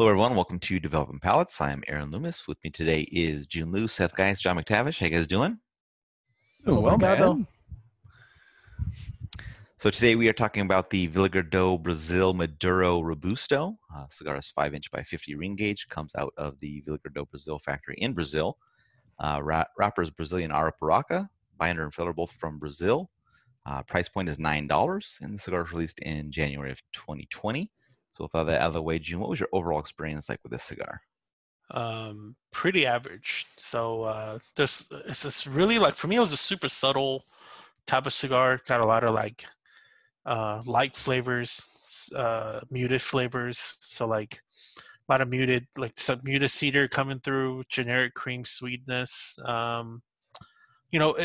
Hello, everyone. Welcome to Developing Palates. I'm Aaron Loomis. With me today is Jiunn, Seth Geis, John McTavish. How you guys doing? Doing well, man. So today we are talking about the Villiger Brasil Maduro Robusto. Cigar is 5-inch by 50 ring gauge. Comes out of the Villiger Brazil factory in Brazil. Wrapper is Brazilian Arapiraca. Binder and filler both from Brazil. Price point is $9, and the cigar was released in January of 2020. So with all that out of the way, June, what was your overall experience like with this cigar? Pretty average. So it's this really, like, for me, it was a super subtle type of cigar. Got a lot of light flavors, muted flavors. So like a lot of muted, like some muted cedar coming through, generic cream sweetness. You know,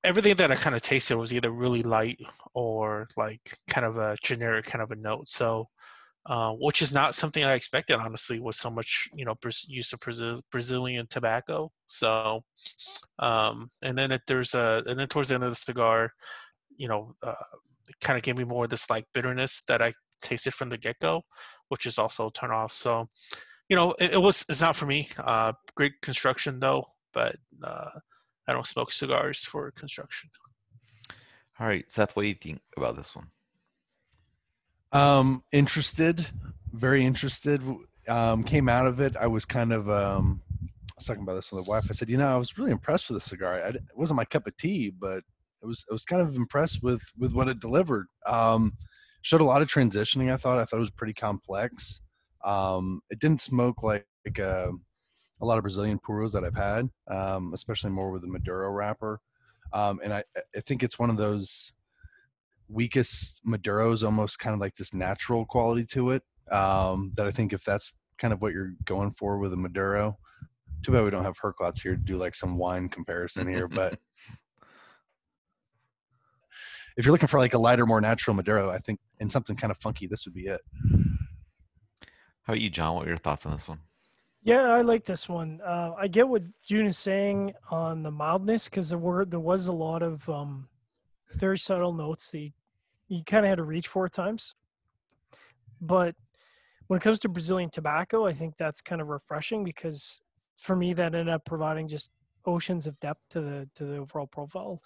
everything that I kind of tasted was either really light or like kind of a generic kind of a note. So which is not something I expected, honestly, with so much, use of Brazilian tobacco. So, and then and then towards the end of the cigar, it kind of gave me more of this like bitterness that I tasted from the get-go, which is also a turn off. So, it's not for me. Great construction though, but I don't smoke cigars for construction. All right, Seth, what do you think about this one? Interested, very interested. Came out of it. I was kind of, I was talking about this with the wife. I said, I was really impressed with the cigar. It wasn't my cup of tea, but I was kind of impressed with what it delivered. Showed a lot of transitioning. I thought it was pretty complex. It didn't smoke like a lot of Brazilian puros that I've had, especially more with the Maduro wrapper. And I think it's one of those weakest Maduros, almost kind of like this natural quality to it, that I think if that's kind of what you're going for with a Maduro, too bad we don't have Herklots here to do like some wine comparison here, but if you're looking for like a lighter, more natural Maduro, I think, and something kind of funky, this would be it. How about you, John? What are your thoughts on this one? Yeah, I like this one. I get what Jiunn is saying on the mildness, because there was a lot of very subtle notes that you kind of had to reach for at times. But when it comes to Brazilian tobacco, I think that's kind of refreshing, because for me that ended up providing just oceans of depth to the overall profile.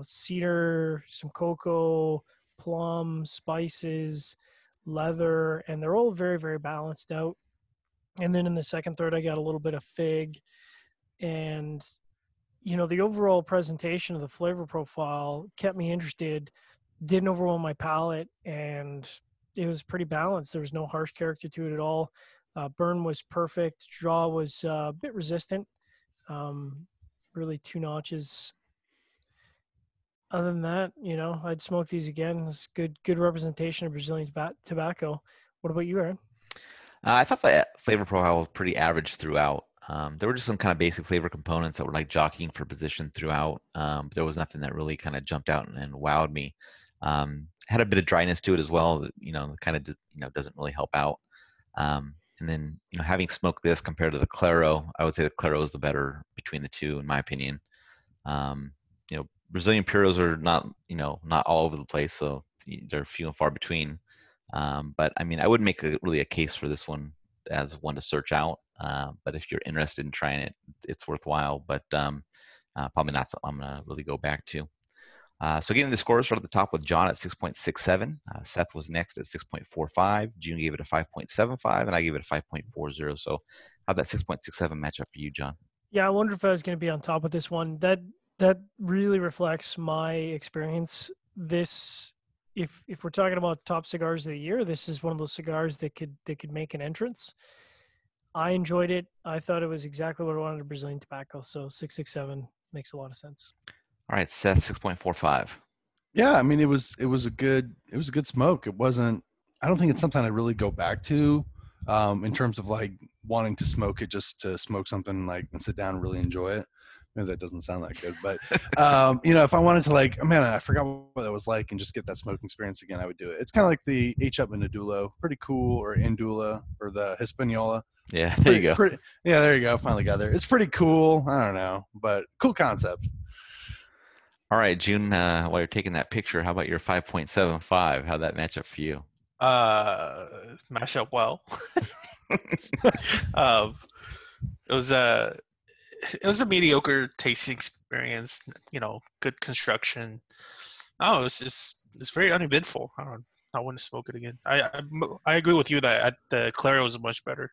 Cedar, some cocoa, plum, spices, leather, and they're all very, very balanced out. And then in the second third, I got a little bit of fig, and the overall presentation of the flavor profile kept me interested, didn't overwhelm my palate, and it was pretty balanced. There was no harsh character to it at all. Burn was perfect. Draw was a bit resistant. Really 2 notches. Other than that, I'd smoke these again. It's good representation of Brazilian tobacco. What about you, Aaron? I thought the flavor profile was pretty average throughout. There were just some kind of basic flavor components that were like jockeying for position throughout. But there was nothing that really kind of jumped out and wowed me. Had a bit of dryness to it as well that, kind of, doesn't really help out. And then, having smoked this compared to the Claro, I would say the Claro is the better between the two, in my opinion. Brazilian puros are not all over the place, so they're few and far between. But I mean, I would make really a case for this one as one to search out. But if you're interested in trying it, it's worthwhile. But probably not something I'm gonna really go back to. So getting the scores, start at the top with John at 6.67. Seth was next at 6.45. Jiunn gave it a 5.75, and I gave it a 5.40. So how'd that 6.67 match up for you, John? Yeah, I wonder if I was going to be on top with this one. That really reflects my experience. This, if we're talking about top cigars of the year, this is one of those cigars that could make an entrance. I enjoyed it. I thought it was exactly what I wanted in Brazilian tobacco. So 6.67 makes a lot of sense. All right, Seth, 6.45. Yeah, I mean, it was a good smoke. It wasn't. I don't think it's something I really go back to, in terms of like wanting to smoke it just to smoke something like and sit down and really enjoy it. Maybe that doesn't sound that good, but if I wanted to, like, man, I forgot what it was like and just get that smoking experience again, I would do it. It's kind of like the H. Upmann Indulo, pretty cool, or Indula, or the Hispaniola. Yeah, there you go. Yeah, there you go. Finally got there. It's pretty cool. I don't know, but cool concept. All right, Jiunn, while you're taking that picture, how about your 5.75? How'd that match up for you? mash up well. um, it was a mediocre tasting experience. Good construction. Oh, it's very uneventful. I wouldn't smoke it again. I agree with you that the Claro was much better.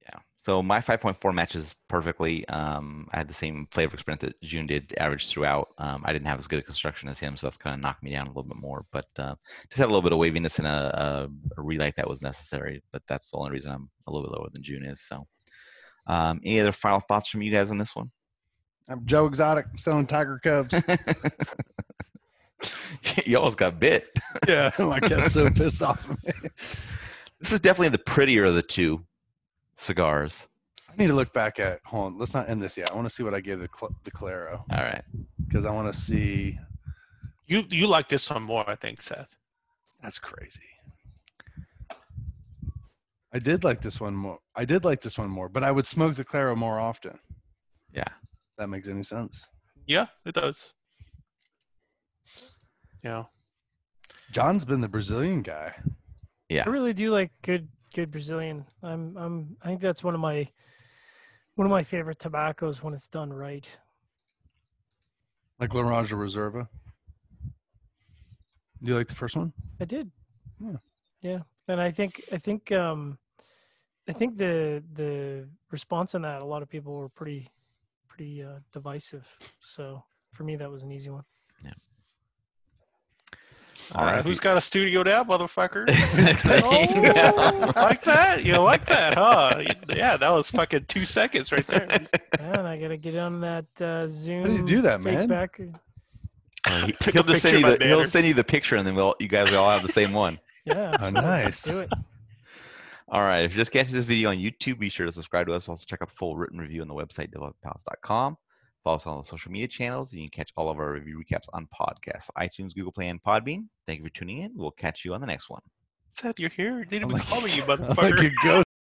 Yeah. So my 5.4 matches perfectly. I had the same flavor experience that Jiunn did, average throughout. I didn't have as good a construction as him, so that's kind of knocked me down a little bit more. But just had a little bit of waviness and a relight that was necessary. But that's the only reason I'm a little bit lower than Jiunn is. So, any other final thoughts from you guys on this one? I'm Joe Exotic selling Tiger Cubs. You almost got bit. Yeah, my cat's so pissed off at me. This is definitely the prettier of the two cigars. I need to look back at. Hold on, let's not end this yet. I want to see what I gave the Claro. All right. Because I want to see. You like this one more, I think, Seth. That's crazy. I did like this one more, but I would smoke the Claro more often. Yeah. That makes any sense. Yeah, it does. Yeah. John's been the Brazilian guy. Yeah. I really do like good Brazilian. I think that's one of my favorite tobaccos when it's done right. Like Laranja Reserva. Do you like the first one? I did. Yeah. Yeah. And I think the response on that, a lot of people were pretty divisive. So for me, that was an easy one. Yeah. All right. Who's got a studio now, motherfucker? Oh! Like that? You like that, huh? Yeah, that was fucking 2 seconds right there. Man, I gotta get on that Zoom. How do you do that, fake man? Back. He'll just send you he'll send you the picture, and then you guys will all have the same one. Yeah. Oh, nice. Do it. All right. If you're just catching this video on YouTube, be sure to subscribe to us. Also, check out the full written review on the website, developingpalates.com. Follow us on the social media channels, and you can catch all of our review recaps on podcasts, so iTunes, Google Play, and Podbean. Thank you for tuning in. We'll catch you on the next one. Seth, you're here. You didn't I'm even like- call me, you I'm motherfucker. like a ghost.